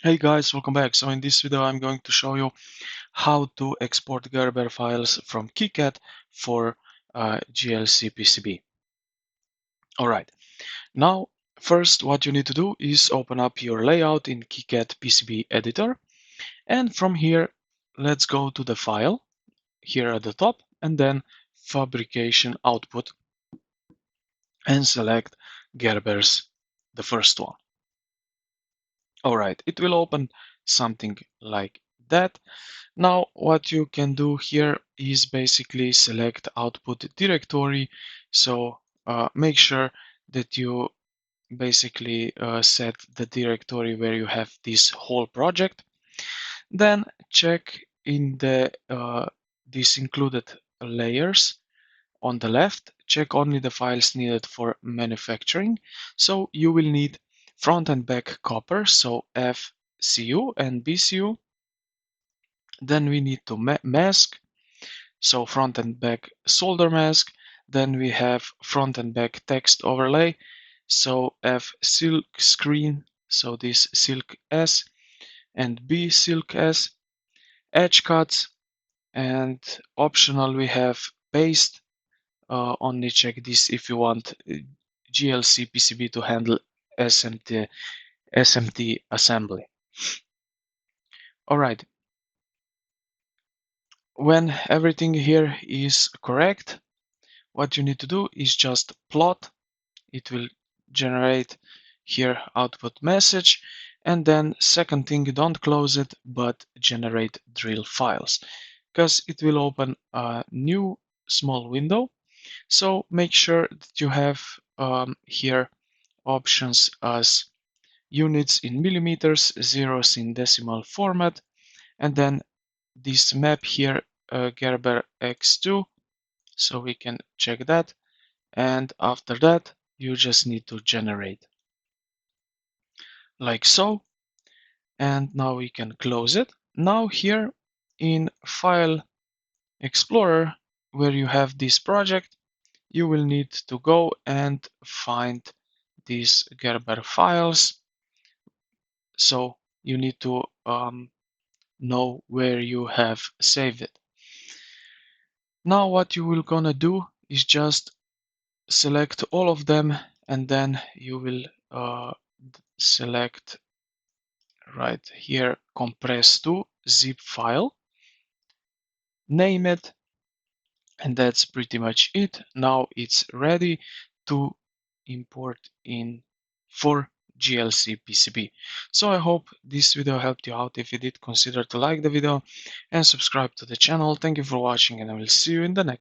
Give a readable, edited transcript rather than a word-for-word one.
Hey guys, welcome back. So in this video I'm going to show you how to export Gerber files from KiCad for JLCPCB. Alright, now first what you need to do is open up your layout in KiCad PCB editor, and from here let's go to the file here at the top and then fabrication output and select Gerber's the first one. Alright, it will open something like that. Now what you can do here is basically select output directory. So make sure that you basically set the directory where you have this whole project. Then check in the these included layers on the left, check only the files needed for manufacturing. So you will need front and back copper, so FCU and BCU. Then we need to mask, so front and back solder mask. Then we have front and back text overlay, so F silk screen, so this silk S and B silk S, edge cuts, and optional we have paste. Only check this if you want JLCPCB to handle SMT assembly. Alright, when everything here is correct, what you need to do is just plot. It will generate here output message, and then second thing, don't close it but generate drill files, because it will open a new small window. So make sure that you have here options as units in millimeters, zeros in decimal format, and then this map here, Gerber X2, so we can check that. And after that, you just need to generate like so. And now we can close it. Now here in File Explorer, where you have this project, you will need to go and find these Gerber files. So you need to know where you have saved it. Now what you will gonna do is just select all of them, and then you will select right here compress to zip file, name it, and that's pretty much it. Now it's ready to import in for JLC PCB. So I hope this video helped you out. If you did, consider to like the video and subscribe to the channel. Thank you for watching, and I will see you in the next